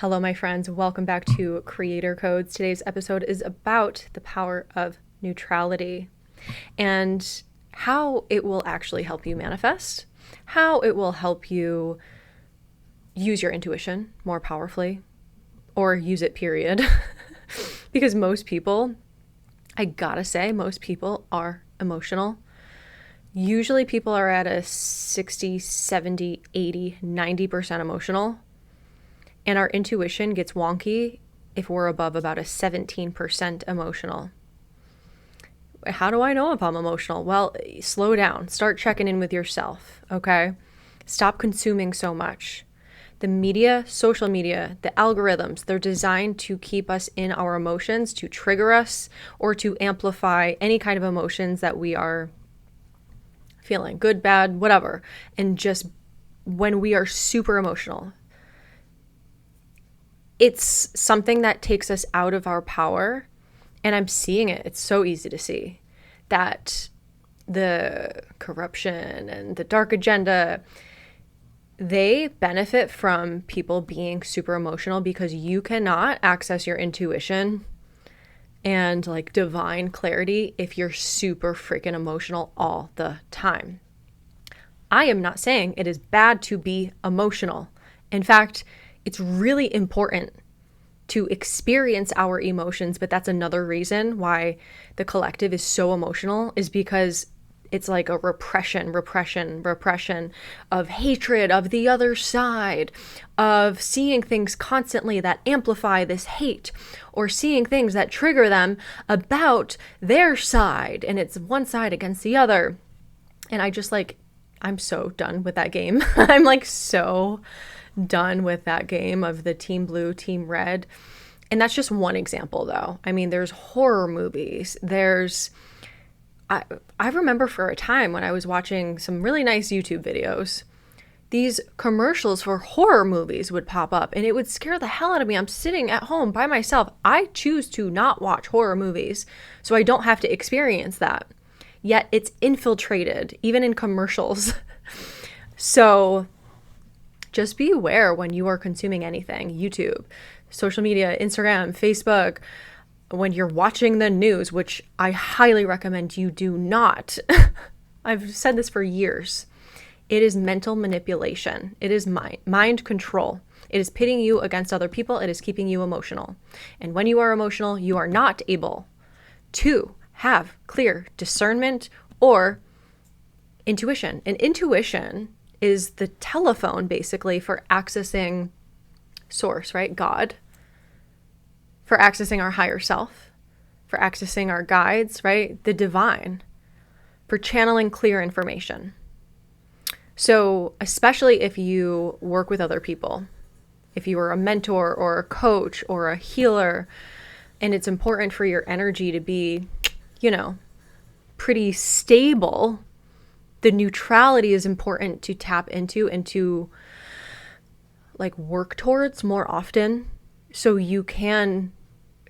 Hello, my friends. Welcome back to Creator Codes. Today's episode is about the power of neutrality and how it will actually help you manifest, how it will help you use your intuition more powerfully, or use it, period. Because most people, I gotta say, most people are emotional. Usually people are at a 60, 70, 80, 90% emotional. And our intuition gets wonky if we're above about a 17% emotional. How do I know if I'm emotional? Well, slow down. Start checking in with yourself, okay? Stop consuming so much. The media, social media, the algorithms, they're designed to keep us in our emotions, to trigger us, or to amplify any kind of emotions that we are feeling, good, bad, whatever. And just when we are super emotional, it's something that takes us out of our power. And I'm seeing it. It's so easy to see that the corruption and the dark agenda, they benefit from people being super emotional because you cannot access your intuition and like divine clarity if you're super freaking emotional all the time. I am not saying it is bad to be emotional. In fact, it's really important to experience our emotions, but that's another reason why the collective is so emotional, is because it's like a repression of hatred of the other side, of seeing things constantly that amplify this hate, or seeing things that trigger them about their side, and it's one side against the other. And I'm so done with that game. I'm like so done with that game of the team blue, team red. And that's just one example though. I mean, there's horror movies. I remember for a time when I was watching some really nice YouTube videos, these commercials for horror movies would pop up and it would scare the hell out of me. I'm sitting at home by myself. I choose to not watch horror movies so I don't have to experience that. Yet it's infiltrated, even in commercials. So just be aware when you are consuming anything, YouTube, social media, Instagram, Facebook, when you're watching the news, which I highly recommend you do not. I've said this for years. It is mental manipulation. It is mind control. It is pitting you against other people. It is keeping you emotional. And when you are emotional, you are not able to have clear discernment or intuition. And intuition is the telephone basically for accessing source, right? God, for accessing our higher self, for accessing our guides, right? The divine, for channeling clear information. So especially if you work with other people, if you are a mentor or a coach or a healer, and it's important for your energy to be, pretty stable, the neutrality is important to tap into and to like work towards more often so you can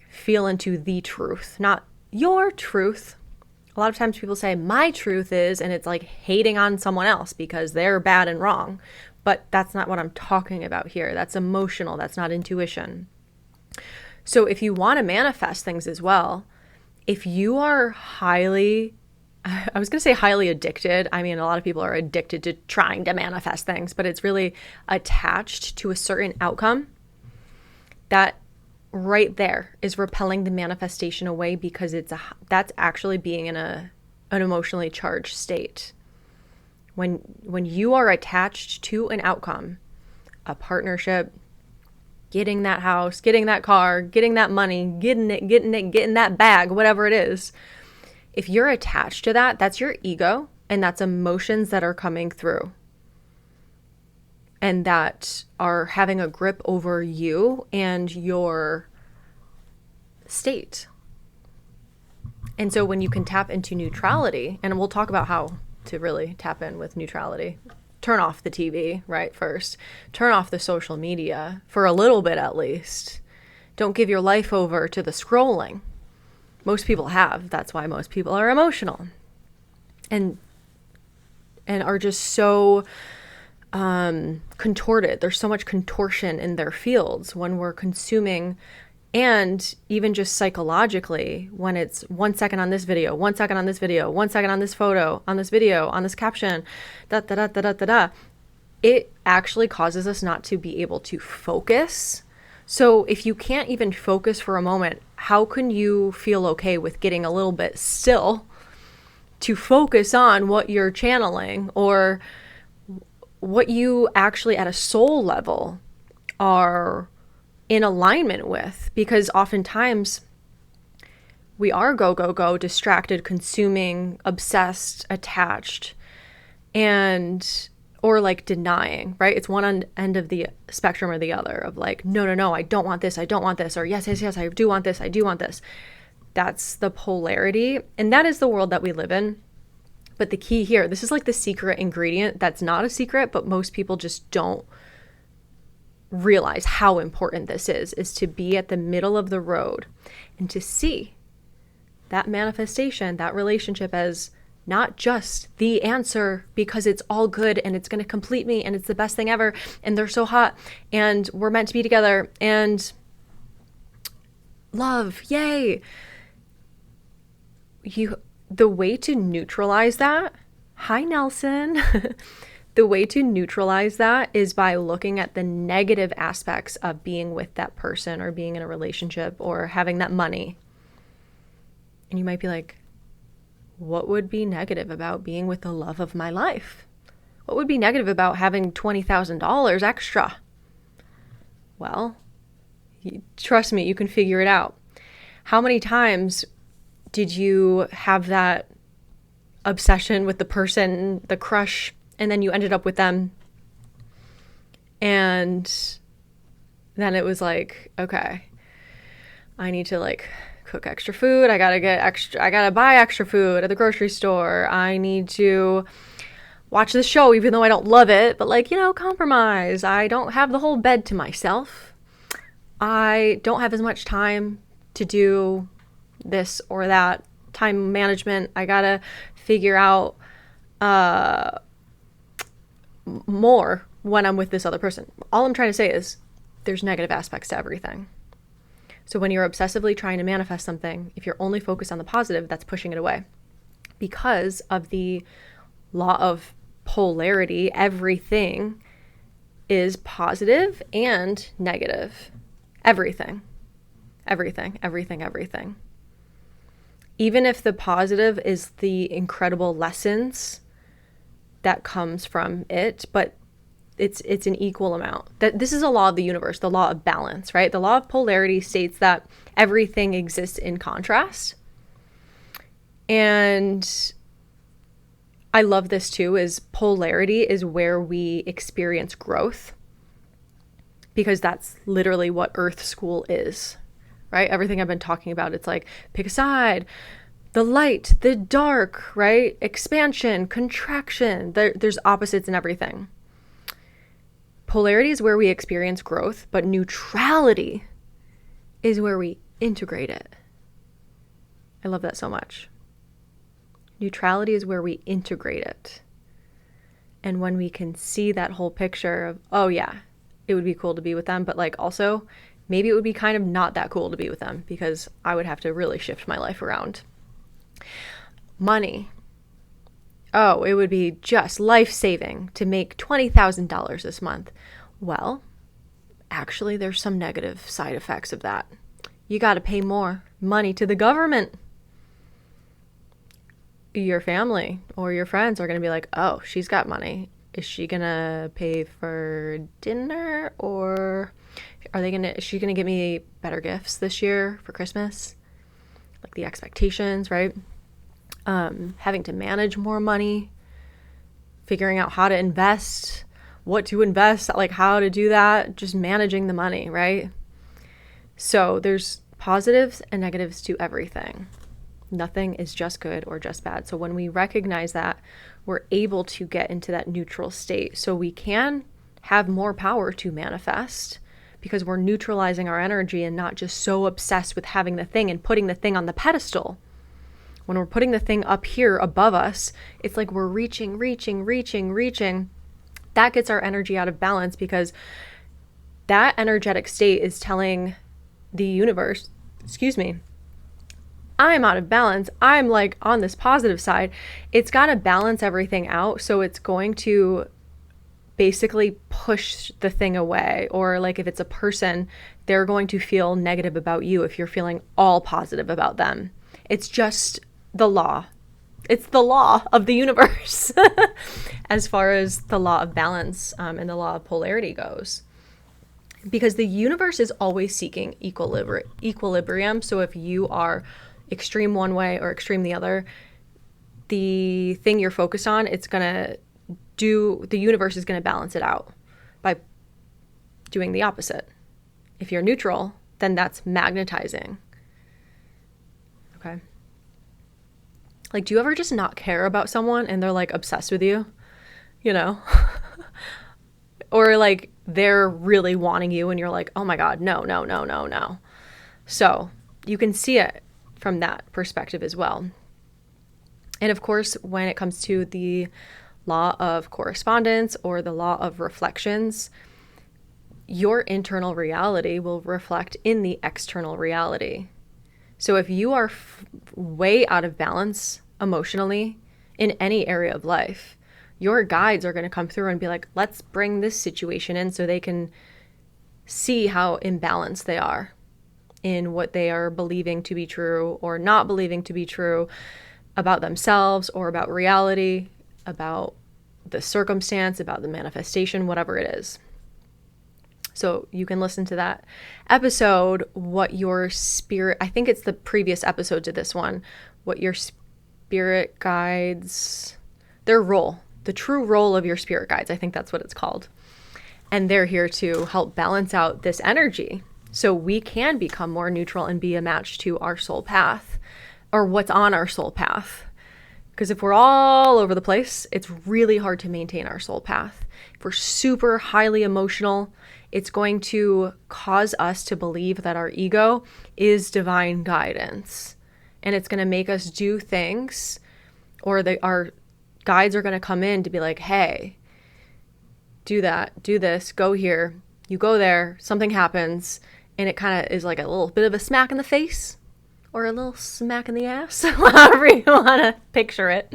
feel into the truth, not your truth. A lot of times people say my truth is, and it's like hating on someone else because they're bad and wrong. But that's not what I'm talking about here. That's emotional. That's not intuition. So if you want to manifest things as well, if you are I was going to say highly addicted. I mean, a lot of people are addicted to trying to manifest things, but it's really attached to a certain outcome. That right there is repelling the manifestation away because that's actually being in an emotionally charged state. When you are attached to an outcome, a partnership, getting that house, getting that car, getting that money, getting that bag, whatever it is. If you're attached to that, that's your ego and that's emotions that are coming through and that are having a grip over you and your state. And so when you can tap into neutrality, and we'll talk about how to really tap in with neutrality, turn off the TV, right? First, turn off the social media for a little bit at least. Don't give your life over to the scrolling. Most people have. That's why most people are emotional and are just so contorted. There's so much contortion in their fields when we're consuming, and even just psychologically, when it's 1 second on this video, 1 second on this video, 1 second on this photo, on this video, on this caption, da da da da da da da. It actually causes us not to be able to focus. So if you can't even focus for a moment, how can you feel okay with getting a little bit still to focus on what you're channeling or what you actually at a soul level are in alignment with? Because oftentimes we are go, go, go, distracted, consuming, obsessed, attached, and or like denying, right? It's one end of the spectrum or the other of like, no, no, no, I don't want this, I don't want this, or yes, yes, yes, I do want this, I do want this. That's the polarity, and that is the world that we live in. But the key here, this is like the secret ingredient that's not a secret, but most people just don't realize how important this is to be at the middle of the road and to see that manifestation, that relationship as not just the answer because it's all good and it's going to complete me and it's the best thing ever and they're so hot and we're meant to be together and love, yay. The way to neutralize that, hi Nelson, the way to neutralize that is by looking at the negative aspects of being with that person or being in a relationship or having that money. And you might be like, what would be negative about being with the love of my life? What would be negative about having $20,000 extra? Well, trust me, you can figure it out. How many times did you have that obsession with the person, the crush, and then you ended up with them? And then it was like, okay, I need to like cook extra food. I gotta buy extra food at the grocery store. I need to watch the show, even though I don't love it, but like, compromise. I don't have the whole bed to myself. I don't have as much time to do this or that. Time management. I gotta figure out more when I'm with this other person. All I'm trying to say is there's negative aspects to everything. So when you're obsessively trying to manifest something, if you're only focused on the positive, that's pushing it away. Because of the law of polarity, everything is positive and negative. Everything. Everything, everything, everything. Even if the positive is the incredible lessons that comes from it, but it's an equal amount. That this is a law of the universe, the law of balance, right? The law of polarity states that everything exists in contrast. And I love this too, is polarity is where we experience growth, because that's literally what Earth School is, right? Everything I've been talking about, it's like pick a side, the light, the dark, right? Expansion, contraction, there's opposites in everything. Polarity is where we experience growth, but neutrality is where we integrate it. I love that so much. Neutrality is where we integrate it. And when we can see that whole picture of, oh yeah, it would be cool to be with them, but like also maybe it would be kind of not that cool to be with them because I would have to really shift my life around. Money. Oh, it would be just life-saving to make $20,000 this month. Well, actually, there's some negative side effects of that. You got to pay more money to the government. Your family or your friends are going to be like, oh, she's got money. Is she going to pay for dinner, or is she going to give me better gifts this year for Christmas? Like the expectations, right? Having to manage more money, figuring out how to invest, what to invest, like how to do that, just managing the money, right? So there's positives and negatives to everything. Nothing is just good or just bad. So when we recognize that, we're able to get into that neutral state. So we can have more power to manifest because we're neutralizing our energy and not just so obsessed with having the thing and putting the thing on the pedestal. When we're putting the thing up here above us, it's like we're reaching, That gets our energy out of balance because that energetic state is telling the universe, I'm out of balance. I'm like on this positive side. It's got to balance everything out. So it's going to basically push the thing away. Or like if it's a person, they're going to feel negative about you if you're feeling all positive about them. It's just the law. It's the law of the universe as far as the law of balance and the law of polarity goes. Because the universe is always seeking equilibrium. So if you are extreme one way or extreme the other, the thing you're focused on, the universe is going to balance it out by doing the opposite. If you're neutral, then that's magnetizing. Okay. Like, do you ever just not care about someone and they're like obsessed with you? You know? Or like they're really wanting you and you're like, oh my God, no. So you can see it from that perspective as well. And of course, when it comes to the law of correspondence or the law of reflections, your internal reality will reflect in the external reality. So if you are way out of balance emotionally in any area of life, your guides are going to come through and be like, let's bring this situation in so they can see how imbalanced they are in what they are believing to be true or not believing to be true about themselves or about reality, about the circumstance, about the manifestation, whatever it is. So you can listen to that episode, what your spirit, I think it's the previous episode to this one, what your spirit guides, their role, the true role of your spirit guides. I think that's what it's called. And they're here to help balance out this energy so we can become more neutral and be a match to our soul path or what's on our soul path. Because if we're all over the place, it's really hard to maintain our soul path. If we're super highly emotional, it's going to cause us to believe that our ego is divine guidance. And it's going to make us do things, or our guides are going to come in to be like, hey, do that, do this, go here. You go there, something happens, and it kind of is like a little bit of a smack in the face or a little smack in the ass, however you want to picture it,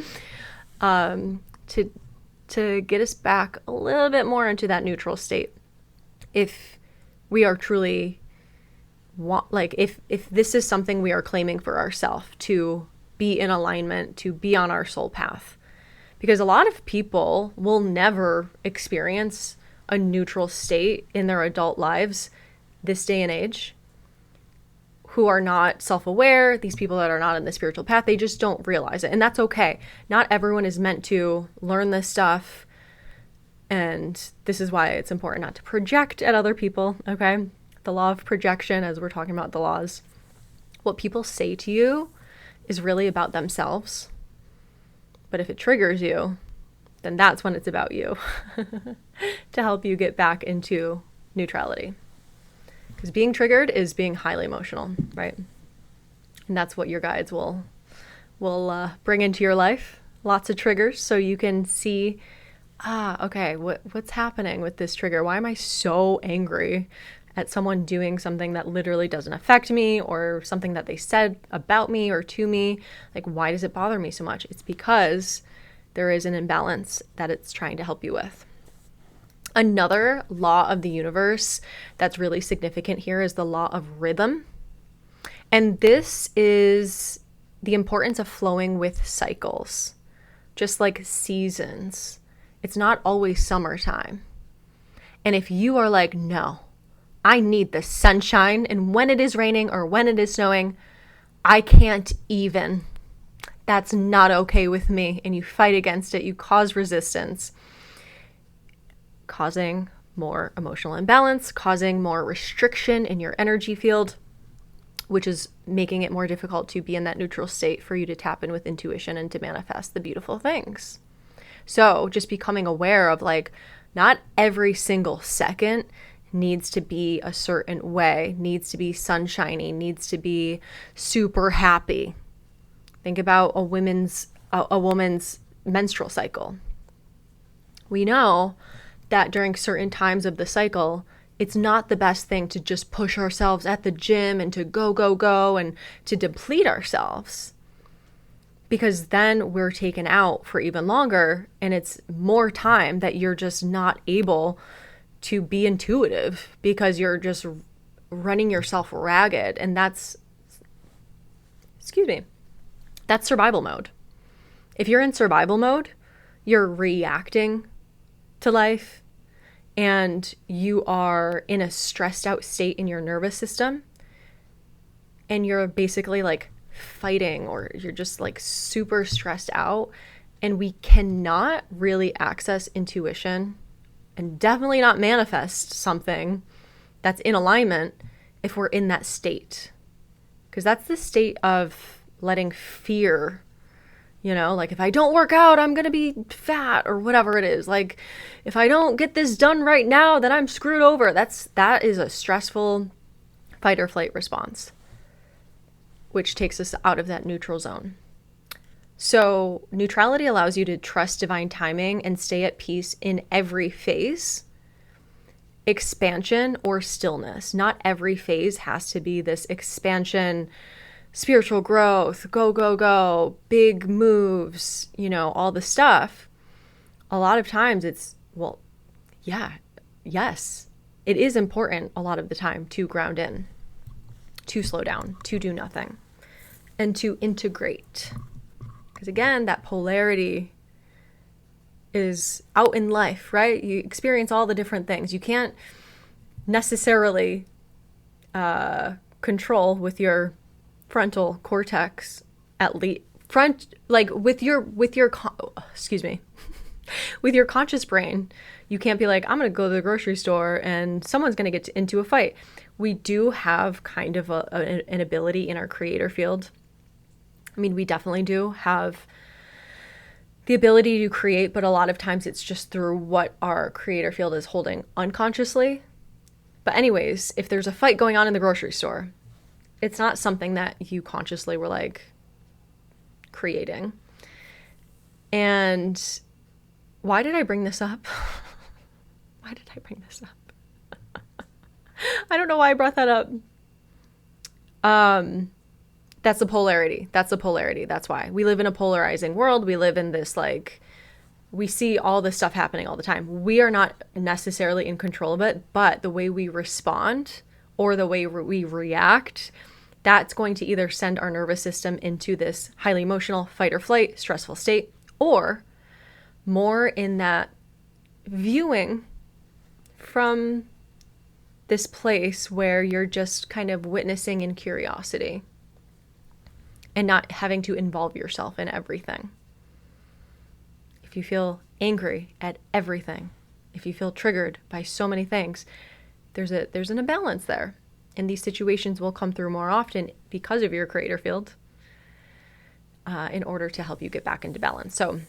to get us back a little bit more into that neutral state. If we are truly if this is something we are claiming for ourselves, to be in alignment, to be on our soul path. Because a lot of people will never experience a neutral state in their adult lives this day and age, who are not self-aware, these people that are not in the spiritual path, they just don't realize it. And that's okay. Not everyone is meant to learn this stuff. And this is why it's important not to project at other people, okay? The law of projection, as we're talking about the laws, what people say to you is really about themselves. But if it triggers you, then that's when it's about you to help you get back into neutrality. Because being triggered is being highly emotional, right? And that's what your guides will bring into your life. Lots of triggers so you can see, okay, what's happening with this trigger? Why am I so angry at someone doing something that literally doesn't affect me, or something that they said about me or to me? Like, why does it bother me so much? It's because there is an imbalance that it's trying to help you with. Another law of the universe that's really significant here is the law of rhythm. And this is the importance of flowing with cycles, just like seasons. It's not always summertime. And if you are like, no, I need the sunshine, and when it is raining or when it is snowing, I can't even. That's not okay with me. And you fight against it. You cause resistance, causing more emotional imbalance, causing more restriction in your energy field, which is making it more difficult to be in that neutral state for you to tap in with intuition and to manifest the beautiful things. So just becoming aware of like, not every single second needs to be a certain way, needs to be sunshiny, needs to be super happy. Think about a woman's menstrual cycle. We know that during certain times of the cycle, it's not the best thing to just push ourselves at the gym and to go, go, go and to deplete ourselves. Because then we're taken out for even longer, and it's more time that you're just not able to be intuitive because you're just running yourself ragged. And that's survival mode. If you're in survival mode, you're reacting to life and you are in a stressed out state in your nervous system, and you're basically like fighting, or you're just like super stressed out, and we cannot really access intuition and definitely not manifest something that's in alignment if we're in that state. Because that's the state of letting fear, like if I don't work out, I'm going to be fat or whatever it is. Like if I don't get this done right now, then I'm screwed over. That is a stressful fight or flight response, which takes us out of that neutral zone. So neutrality allows you to trust divine timing and stay at peace in every phase, expansion or stillness. Not every phase has to be this expansion, spiritual growth, go, go, go, big moves, all the stuff. A lot of times it's, yes, it is important a lot of the time to ground in, to slow down, to do nothing, and to integrate. Because again, that polarity is out in life, right? You experience all the different things. You can't necessarily control with your frontal cortex, at least with your conscious brain. You can't be like, I'm going to go to the grocery store and someone's going to get into a fight. We do have kind of an ability in our creator field. I mean, we definitely do have the ability to create, but a lot of times it's just through what our creator field is holding unconsciously. But anyways, if there's a fight going on in the grocery store, it's not something that you consciously were like creating. And why did I bring this up? Why did I bring this up? I don't know why I brought that up. That's the polarity. That's why. We live in a polarizing world. We live in this, we see all this stuff happening all the time. We are not necessarily in control of it, but the way we respond or the way we react, that's going to either send our nervous system into this highly emotional fight or flight, stressful state, or more in that viewing from this place where you're just kind of witnessing in curiosity and not having to involve yourself in everything. If you feel angry at everything, if you feel triggered by so many things, there's an imbalance there. And these situations will come through more often because of your creator field in order to help you get back into balance. So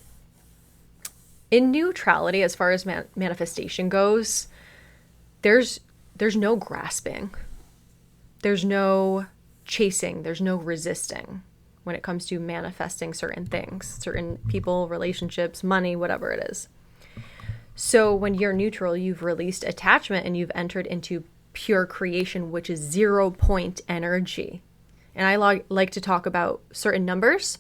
in neutrality, as far as manifestation goes, there's no grasping. There's no chasing. There's no resisting when it comes to manifesting certain things, certain people, relationships, money, whatever it is. So when you're neutral, you've released attachment and you've entered into pure creation, which is 0 point energy. And I like to talk about certain numbers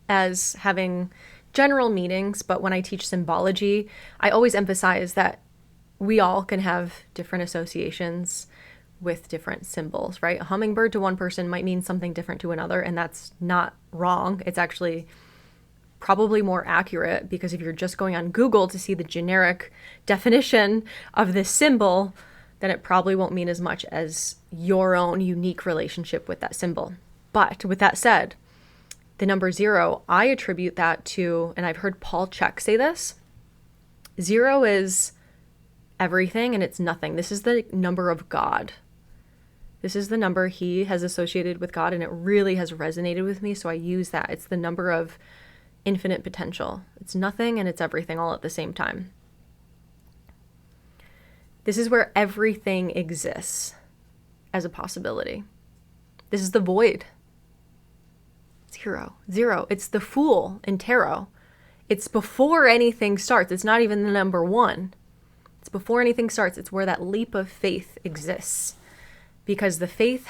as having general meanings, but when I teach symbology, I always emphasize that we all can have different associations with different symbols, right? A hummingbird to one person might mean something different to another, and that's not wrong. It's actually probably more accurate, because if you're just going on Google to see the generic definition of this symbol, then it probably won't mean as much as your own unique relationship with that symbol. But with that said, the number 0, I attribute that to, and I've heard Paul Chek say this, 0 is everything and it's nothing. This is the number of God. This is the number he has associated with God, and it really has resonated with me, so I use that. It's the number of infinite potential. It's nothing and it's everything all at the same time. This is where everything exists as a possibility. This is the void. 0. It's the Fool in tarot. It's before anything starts. It's not even the number one. It's before anything starts. It's where that leap of faith exists. Because the faith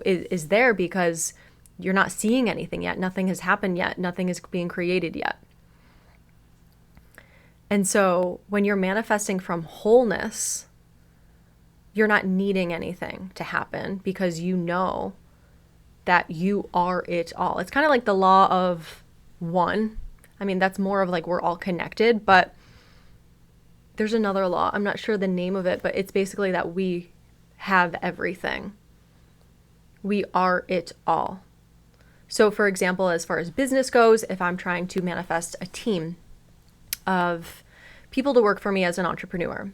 is there because you're not seeing anything yet. Nothing has happened yet. Nothing is being created yet. And so when you're manifesting from wholeness, you're not needing anything to happen because you know that you are it all. It's kind of like the law of one. I mean, that's more of like we're all connected, but there's another law. I'm not sure the name of it, but it's basically that we have everything. We are it all. So for example, as far as business goes, if I'm trying to manifest a team of people to work for me as an entrepreneur,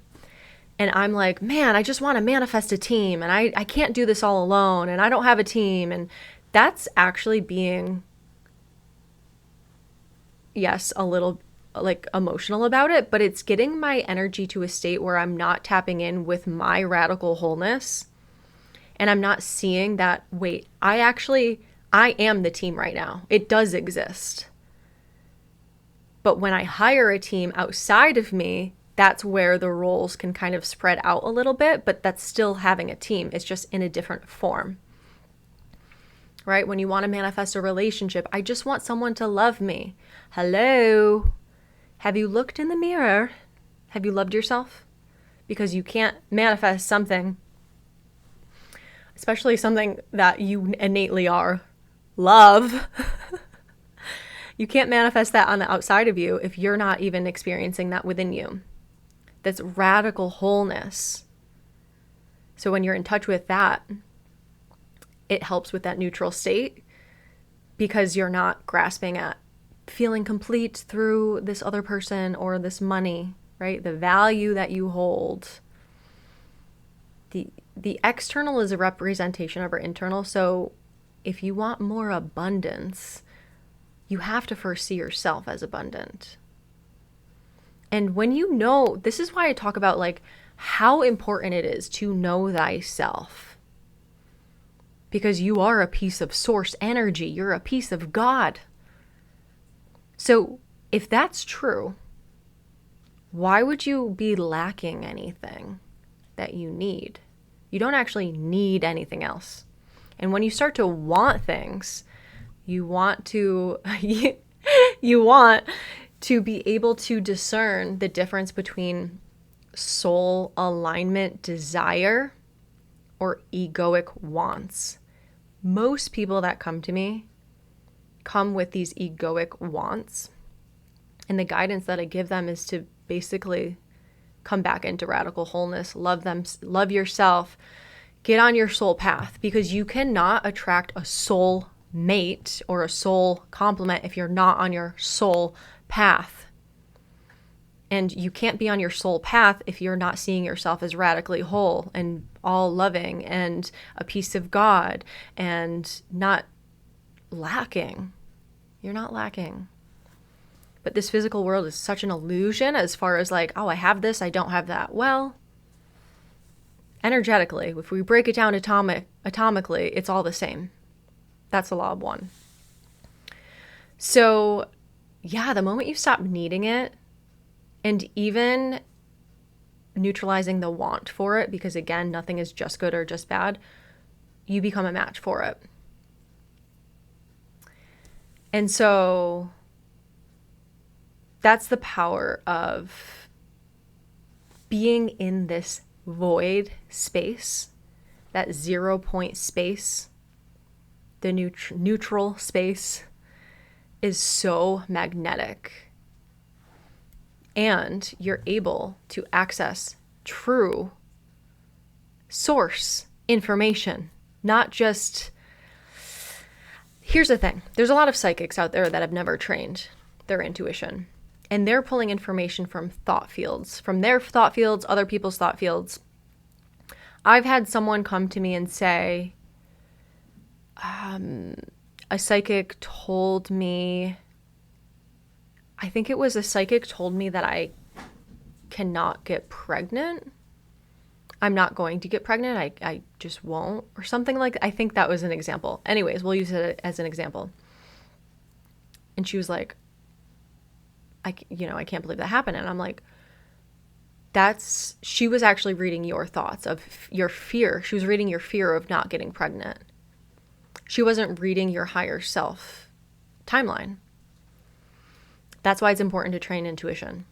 and I'm like, man, I just want to manifest a team, and I can't do this all alone, and I don't have a team. And that's actually being, yes, a little like emotional about it, but it's getting my energy to a state where I'm not tapping in with my radical wholeness. And I'm not seeing that, wait, I am the team right now. It does exist. But when I hire a team outside of me, that's where the roles can kind of spread out a little bit, but that's still having a team. It's just in a different form. Right? When you want to manifest a relationship, I just want someone to love me. Hello? Have you looked in the mirror? Have you loved yourself? Because you can't manifest something, especially something that you innately are, love. You can't manifest that on the outside of you if you're not even experiencing that within you. That's radical wholeness. So when you're in touch with that, it helps with that neutral state because you're not grasping at feeling complete through this other person or this money, right? The value that you hold. The external is a representation of our internal. So if you want more abundance, you have to first see yourself as abundant. And when you know, this is why I talk about like how important it is to know thyself. Because you are a piece of source energy. You're a piece of God. So if that's true, why would you be lacking anything that you need? You don't actually need anything else. And when you start to want things, you want to be able to discern the difference between soul alignment desire or egoic wants. Most people that come to me come with these egoic wants. And the guidance that I give them is to basically come back into radical wholeness, love yourself, get on your soul path, because you cannot attract a soul mate or a soul complement if you're not on your soul path. And you can't be on your soul path if you're not seeing yourself as radically whole and all loving and a piece of God and not lacking. You're not lacking. But this physical world is such an illusion as far as like, oh, I have this, I don't have that. Well, energetically, if we break it down atomically, it's all the same. That's the law of one. So, yeah, the moment you stop needing it and even neutralizing the want for it, because again, nothing is just good or just bad, you become a match for it. And so that's the power of being in this void space, that 0 point space, the neutral space is so magnetic. And you're able to access true source information, not just... Here's the thing. There's a lot of psychics out there that have never trained their intuition. And they're pulling information from thought fields, from their thought fields, other people's thought fields. I've had someone come to me and say, a psychic told me, I think it was a psychic told me that I cannot get pregnant. I'm not going to get pregnant. I just won't, or something like that. I think that was an example. Anyways, we'll use it as an example. And she was like, I can't believe that happened. And I'm like, she was actually reading your thoughts of your fear. She was reading your fear of not getting pregnant. She wasn't reading your higher self timeline. That's why it's important to train intuition,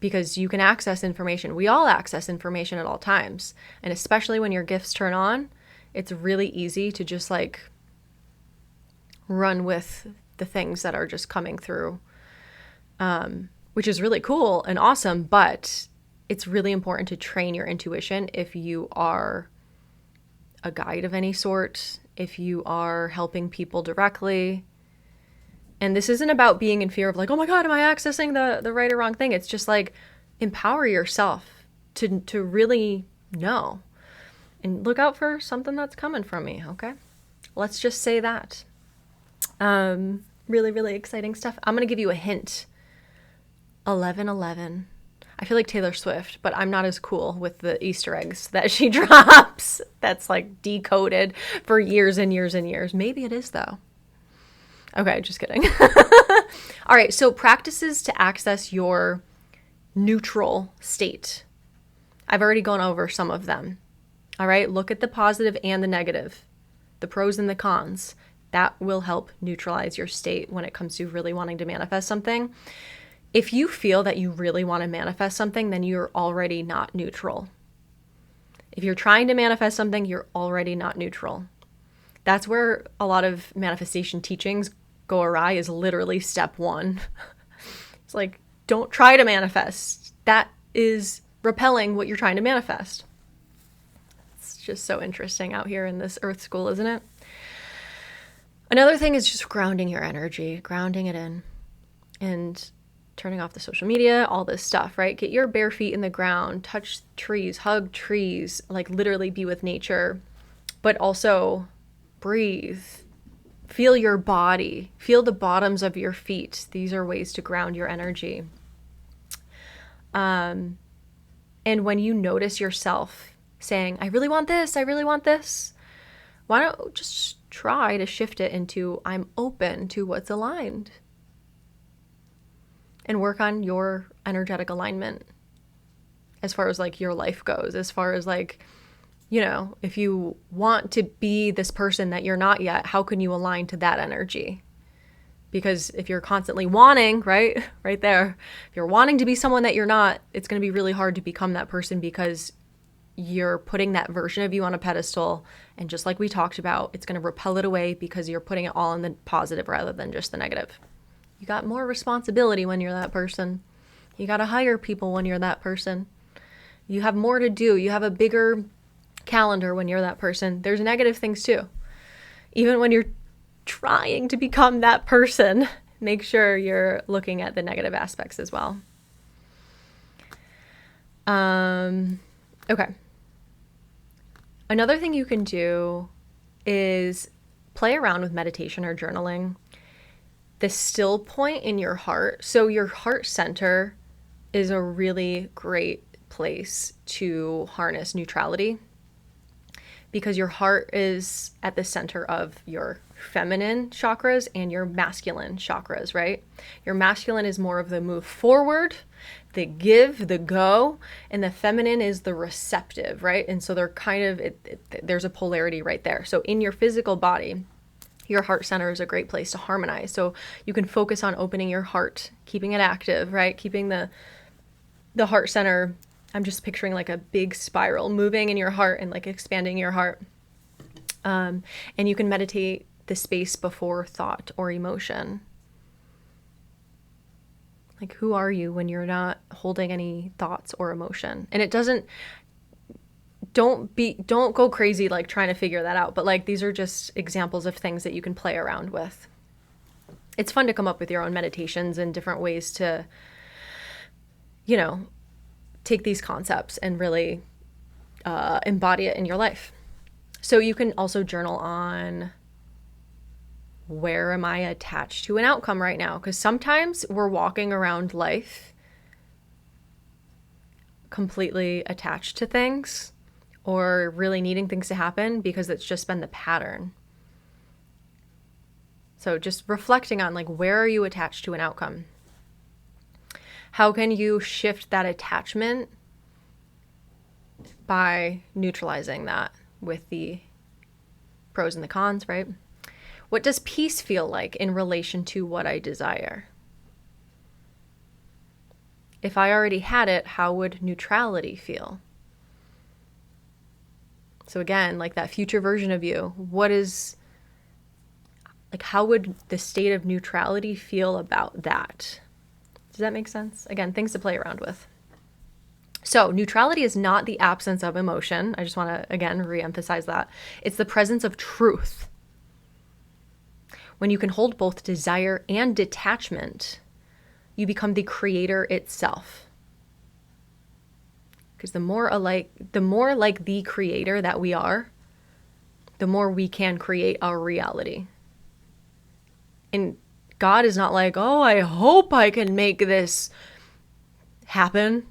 because you can access information. We all access information at all times. And especially when your gifts turn on, it's really easy to just like run with the things that are just coming through, which is really cool and awesome. But it's really important to train your intuition if you are a guide of any sort, if you are helping people directly. And this isn't about being in fear of like, oh my God, am I accessing the right or wrong thing? It's just like, empower yourself to really know and look out for something that's coming from me. Okay. Let's just say that. Really, really exciting stuff. I'm going to give you a hint. 11/11. I feel like Taylor Swift, but I'm not as cool with the Easter eggs that she drops. That's like decoded for years and years and years. Maybe it is though. Okay, just kidding. All right, so practices to access your neutral state. I've already gone over some of them. All right, look at the positive and the negative, the pros and the cons. That will help neutralize your state when it comes to really wanting to manifest something. If you feel that you really want to manifest something, then you're already not neutral. If you're trying to manifest something, you're already not neutral. That's where a lot of manifestation teachings go awry, is literally step one. It's like, don't try to manifest. That is repelling what you're trying to manifest. It's just so interesting out here in this earth school, isn't it? Another thing is just grounding your energy, grounding it in, and turning off the social media, all this stuff, right? Get your bare feet in the ground, touch trees, hug trees, like literally be with nature, but also breathe. Feel your body, feel the bottoms of your feet. These are ways to ground your energy. And when you notice yourself saying, I really want this, why don't just try to shift it into, I'm open to what's aligned, and work on your energetic alignment as far as like your life goes, as far as like, you know, if you want to be this person that you're not yet, how can you align to that energy? Because if you're constantly wanting, right there, if you're wanting to be someone that you're not, it's going to be really hard to become that person, because you're putting that version of you on a pedestal. And just like we talked about, it's going to repel it away because you're putting it all in the positive rather than just the negative. You got more responsibility when you're that person. You got to hire people when you're that person. You have more to do. You have a bigger calendar when you're that person. There's negative things too. Even when you're trying to become that person, make sure you're looking at the negative aspects as well. Okay. Another thing you can do is play around with meditation or journaling. The still point in your heart. So your heart center is a really great place to harness neutrality, because your heart is at the center of your feminine chakras and your masculine chakras, right? Your masculine is more of the move forward, the give, the go, and the feminine is the receptive, right? And so they're kind of, there's a polarity right there. So in your physical body, your heart center is a great place to harmonize. So you can focus on opening your heart, keeping it active, right? Keeping the heart center. I'm just picturing like a big spiral moving in your heart and like expanding your heart. And you can meditate the space before thought or emotion. Like, who are you when you're not holding any thoughts or emotion? And it doesn't, don't go crazy like trying to figure that out. But like, these are just examples of things that you can play around with. It's fun to come up with your own meditations and different ways to, you know, take these concepts and really embody it in your life. So you can also journal on, where am I attached to an outcome right now? Because sometimes we're walking around life completely attached to things, or really needing things to happen because it's just been the pattern. So just reflecting on like, where are you attached to an outcome? How can you shift that attachment? By neutralizing that with the pros and the cons, right? What does peace feel like in relation to what I desire? If I already had it, how would neutrality feel? So again, like that future version of you, how would the state of neutrality feel about that? Does that make sense? Again, things to play around with. So neutrality is not the absence of emotion. I just want to, again, reemphasize that. It's the presence of truth. When you can hold both desire and detachment, you become the creator itself. Because the more like the creator that we are, the more we can create our reality. And God is not like, oh, I hope I can make this happen.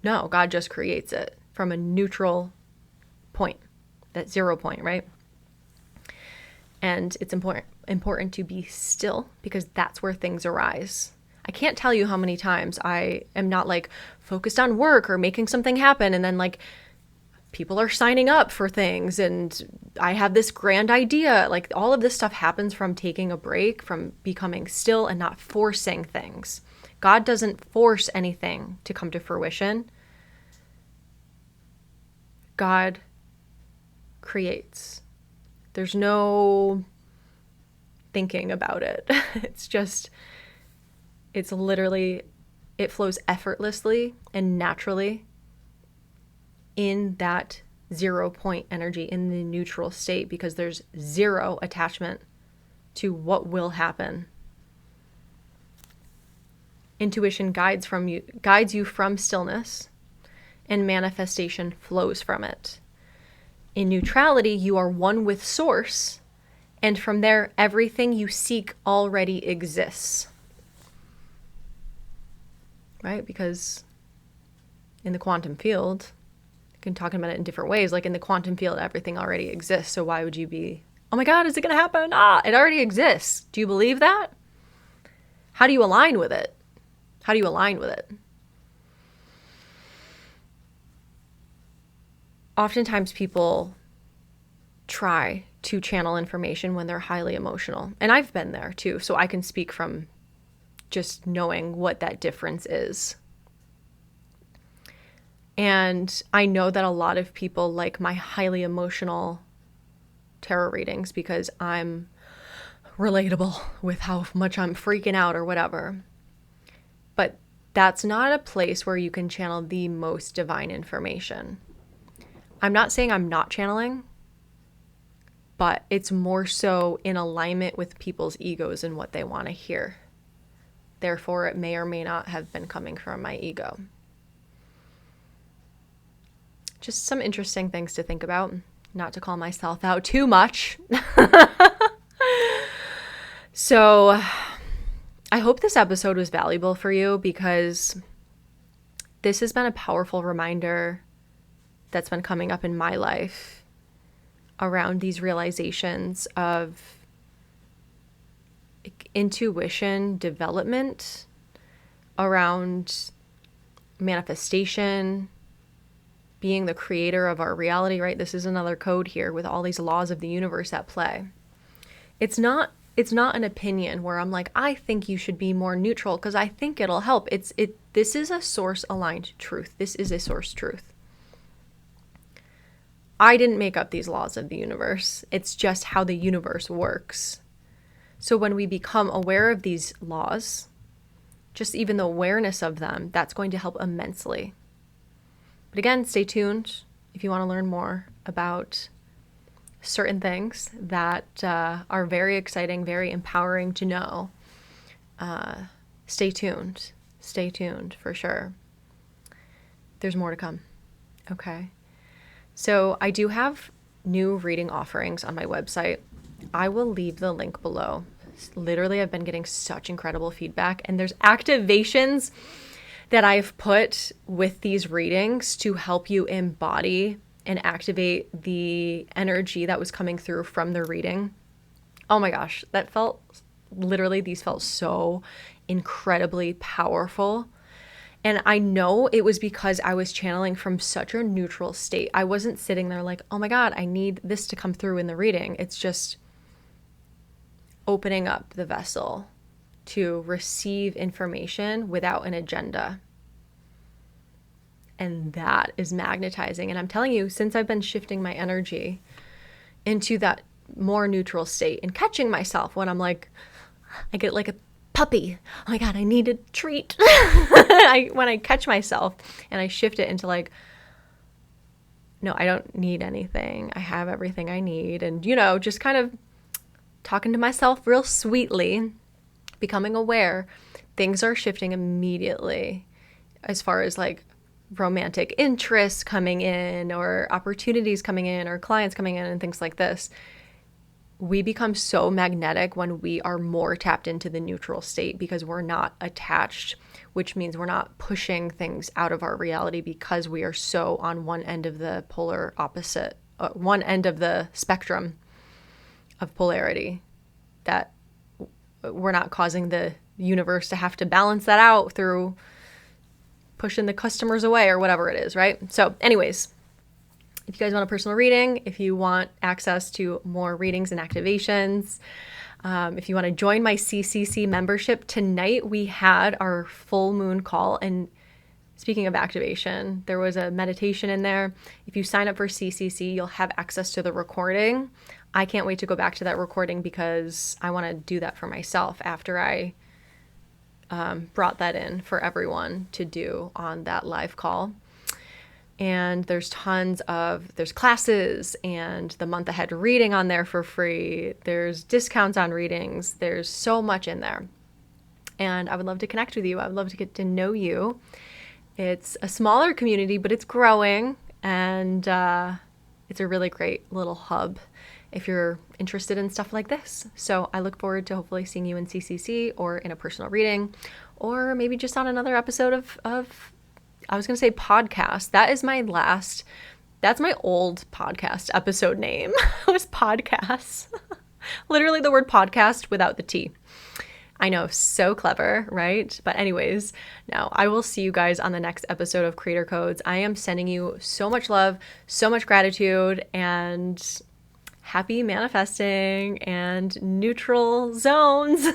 No, God just creates it from a neutral point, that 0 point, right? And it's important to be still, because that's where things arise. I can't tell you how many times I am not like focused on work or making something happen, and then like people are signing up for things and I have this grand idea. Like all of this stuff happens from taking a break, from becoming still and not forcing things. God doesn't force anything to come to fruition. God creates. There's no thinking about it. It's literally, it flows effortlessly and naturally in that 0 point energy, in the neutral state, because there's zero attachment to what will happen. Intuition guides you from stillness, and manifestation flows from it. In neutrality, you are one with source, and from there, everything you seek already exists. Right? Because in the quantum field, you can talk about it in different ways. Like in the quantum field, everything already exists. So why would you be, oh my God, is it going to happen? It already exists. Do you believe that? How do you align with it? How do you align with it? Oftentimes people try to channel information when they're highly emotional. And I've been there too. So I can speak from just knowing what that difference is. And I know that a lot of people like my highly emotional tarot readings because I'm relatable with how much I'm freaking out or whatever. But that's not a place where you can channel the most divine information. I'm not saying I'm not channeling, but it's more so in alignment with people's egos and what they want to hear. Therefore, it may or may not have been coming from my ego. Just some interesting things to think about, not to call myself out too much. So I hope this episode was valuable for you, because this has been a powerful reminder that's been coming up in my life around these realizations of intuition development, around manifestation, being the creator of our reality, right? This is another code here with all these laws of the universe at play. It's not an opinion where I'm like, I think you should be more neutral because I think it'll help. This is a source aligned truth. This is a source truth. I didn't make up these laws of the universe. It's just how the universe works. So when we become aware of these laws, just even the awareness of them, that's going to help immensely. But again, stay tuned if you want to learn more about certain things that are very exciting, very empowering to know. Stay tuned. Stay tuned for sure. There's more to come. Okay. So I do have new reading offerings on my website. I will leave the link below. Literally, I've been getting such incredible feedback, and there's activations that I've put with these readings to help you embody and activate the energy that was coming through from the reading. Oh my gosh, these felt so incredibly powerful. And I know it was because I was channeling from such a neutral state. I wasn't sitting there like, oh my God, I need this to come through in the reading. It's just opening up the vessel to receive information without an agenda. And that is magnetizing. And I'm telling you, since I've been shifting my energy into that more neutral state and catching myself when I'm like, I get like a puppy. Oh my God, I need a treat. When I catch myself and I shift it into like, no, I don't need anything. I have everything I need. And, just kind of talking to myself real sweetly, becoming aware, things are shifting immediately as far as like romantic interests coming in or opportunities coming in or clients coming in and things like this. We become so magnetic when we are more tapped into the neutral state because we're not attached, which means we're not pushing things out of our reality because we are so on one end of the polar opposite, one end of the spectrum of polarity, that we're not causing the universe to have to balance that out through pushing the customers away or whatever it is, right? So anyways, if you guys want a personal reading, if you want access to more readings and activations, if you want to join my CCC membership, tonight we had our full moon call. And speaking of activation, there was a meditation in there. If you sign up for CCC, you'll have access to the recording. I can't wait to go back to that recording because I want to do that for myself after I brought that in for everyone to do on that live call. And there's there's classes and the month ahead reading on there for free. There's discounts on readings. There's so much in there. And I would love to connect with you. I would love to get to know you. It's a smaller community, but it's growing. And it's a really great little hub if you're interested in stuff like this. So I look forward to hopefully seeing you in CCC or in a personal reading, or maybe just on another episode of I was going to say podcast. That's my old podcast episode name. It was podcasts. Literally the word podcast without the T. I know, so clever, right? But anyways, no, I will see you guys on the next episode of Creator Codes. I am sending you so much love, so much gratitude, and happy manifesting and neutral zones.